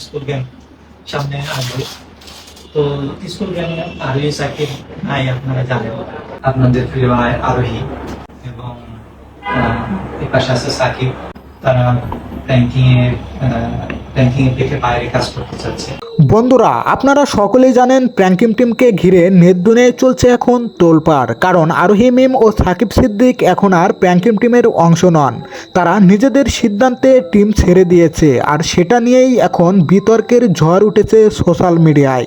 School gang সামনে আসবে। তো স্কুল গ্যাং আরোহী সাকিব নাই, আপনারা জানেন আপনাদের প্রিয় ভাই আরোহী এবং এর পাশে আছে সাকিব। তারা র্যাঙ্কিং এর দিকে বাইরে কাজ করতে চাচ্ছে। বন্ধুরা, আপনারা সকলেই জানেন প্র্যাঙ্কিং টিমকে ঘিরে নেট দুনিয়ায় চলছে এখন তোলপাড়। কারণ আরোহী মিম ও সাকিব সিদ্দিক এখন আর প্র্যাঙ্কিং টিমের অংশ নন। তারা নিজেদের সিদ্ধান্তে টিম ছেড়ে দিয়েছে, আর সেটা নিয়েই এখন বিতর্কের ঝড় উঠেছে সোশ্যাল মিডিয়ায়।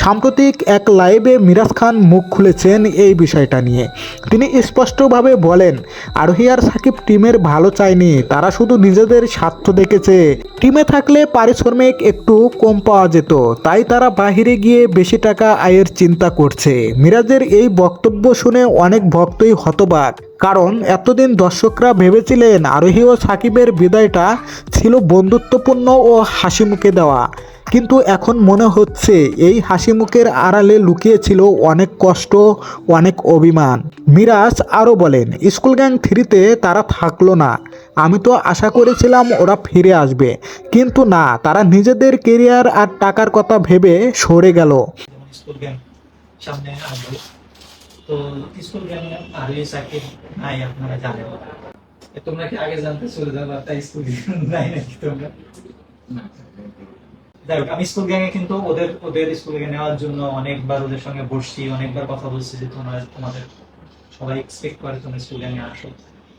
সাম্প্রতিক এক লাইভে মিরাজ খান মুখ খুলেছেন এই বিষয়টা নিয়ে। তিনি স্পষ্টভাবে বলেন, আরোহী আর সাকিব টিমের ভালো চায়নি, তারা শুধু নিজেদের স্বার্থ দেখেছে। টিমে থাকলে পারিশ্রমিক একটু কম পাওয়া যেত, তাই তারা বাহিরে গিয়ে বেশি টাকা আয়ের চিন্তা করছে। মিরাজের এই বক্তব্য শুনে অনেক ভক্তই হতবাক। কারণ এতদিন দর্শকরা ভেবেছিলেন আরোহী ও সাকিবের বিদায়টা ছিল বন্ধুত্বপূর্ণ ও হাসি মুখে দেওয়া, কিন্তু এখন মনে হচ্ছে এই হাসি মুখের আড়ালে লুকিয়েছিল অনেক কষ্ট, অনেক অভিমান। মিরাজ আরও বলেন, স্কুল গ্যাং 3-তে তারা থাকলো না। আমি তো আশা করেছিলাম ওরা ফিরে আসবে, কিন্তু না, তারা নিজেদের কেরিয়ার আর টাকার কথা ভেবে সরে গেল। স্কুল গ্যাং সামনে আসবে। তো স্কুল গ্যাং আরোহী সাকিব নাই, আপনারা জানেন। তোমরা কি আগে জানতে চলে যাবে তাই স্কুল গ্যাং নাই নাকি তোমরা? যাই হোক, আমি স্কুল গ্যাংয়ে কিন্তু ওদের স্কুল গ্যাংয়ে নেওয়ার জন্য অনেকবার ওদের সঙ্গে বসছি, অনেকবার কথা বলছি যে তোমাদের সবাই এক্সপেক্ট করে তোমরা স্কুল গ্যাংয়ে আসো।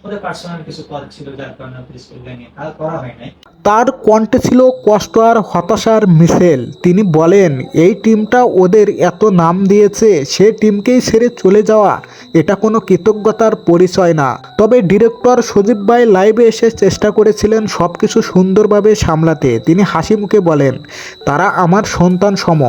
ওদের পার্সোনাল কিছু পদ ছিল, যার কারণে ওদের স্কুল গ্যাংয়ে আর করা হয় নাই। তার কণ্ঠে ছিল কষ্ট আর হতাশার মিশেল। তিনি বলেন, এই টিমটা ওদের এত নাম দিয়েছে, সে টিমকেই ছেড়ে চলে যাওয়া এটা কোনো কৃতজ্ঞতার পরিচয় না। তবে ডিরেক্টর সজীব ভাই লাইভে এসে চেষ্টা করেছিলেন সব কিছু সুন্দরভাবে সামলাতে। তিনি হাসি মুখে বলেন, তারা আমার সন্তান সম,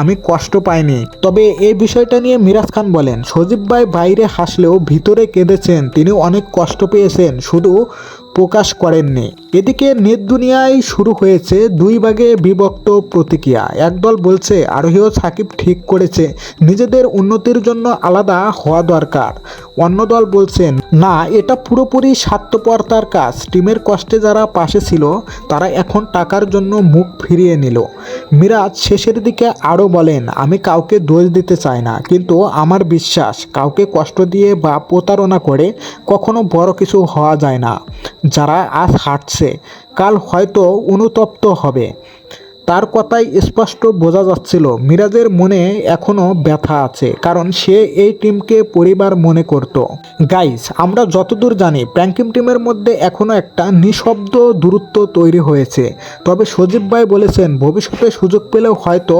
আমি কষ্ট পাইনি। তবে এই বিষয়টা নিয়ে মিরাজ খান বলেন, সজীব ভাই বাইরে হাসলেও ভিতরে কেঁদেছেন। তিনি অনেক কষ্ট পেয়েছেন, শুধু প্রকাশ করেননি। এদিকে নেট দুনিয়ায় শুরু হয়েছে দুই ভাগে বিভক্ত প্রতিক্রিয়া। একদল বলছে আরোহী ও সাকিব ঠিক করেছে, নিজেদের উন্নতির জন্য আলাদা হওয়া দরকার। অন্য দল বলছেন, না, এটা পুরোপুরি স্বার্থপরতার কাজ। টিমের কষ্টে যারা পাশে ছিল তারা এখন টাকার জন্য মুখ ফিরিয়ে নিল। মিরাজ শেষের দিকে আরও বলেন, আমি কাউকে দোষ দিতে চাই না, কিন্তু আমার বিশ্বাস কাউকে কষ্ট দিয়ে বা প্রতারণা করে কখনো বড় কিছু হওয়া যায় না। যারা আজ হাঁটছে কাল হয়তো অনুতপ্ত হবে। তার কথাই স্পষ্ট বোঝা যাচ্ছিল মিরাজের মনে এখনও ব্যথা আছে, কারণ সে এই টিমকে পরিবার মনে করত। গাইস, আমরা যতদূর জানি প্র্যাঙ্কিং টিমের মধ্যে এখনও একটা নিঃশব্দ দূরত্ব তৈরি হয়েছে। তবে সজীব ভাই বলেছেন, ভবিষ্যতে সুযোগ পেলেও হয়তো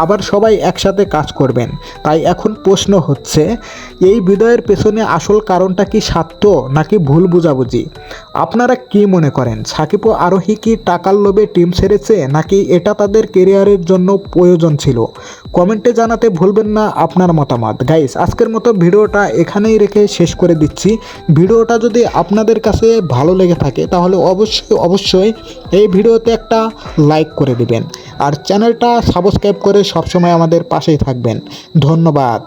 আবার সবাই একসাথে কাজ করবেন। তাই এখন প্রশ্ন হচ্ছে, এই বিদায়ের পেছনে আসল কারণটা কি স্বার্থ নাকি ভুল বুঝাবুঝি? আপনারা কি মনে করেন, সাকিব ও আরোহী কি টাকার লোভে টিম ছেড়েছে, নাকি এটা তাদের কেরিয়ারের জন্য প্রয়োজন ছিল? কমেন্টে জানাতে ভুলবেন না আপনার মতামত। গাইস, আজকের মতো ভিডিওটা এখানেই রেখে শেষ করে দিচ্ছি। ভিডিওটা যদি আপনাদের কাছে ভালো লেগে থাকে তাহলে অবশ্যই এই ভিডিওতে একটা লাইক করে দিবেন, আর চ্যানেলটা সাবস্ক্রাইব করে সবসময় আমাদের পাশেই থাকবেন। ধন্যবাদ।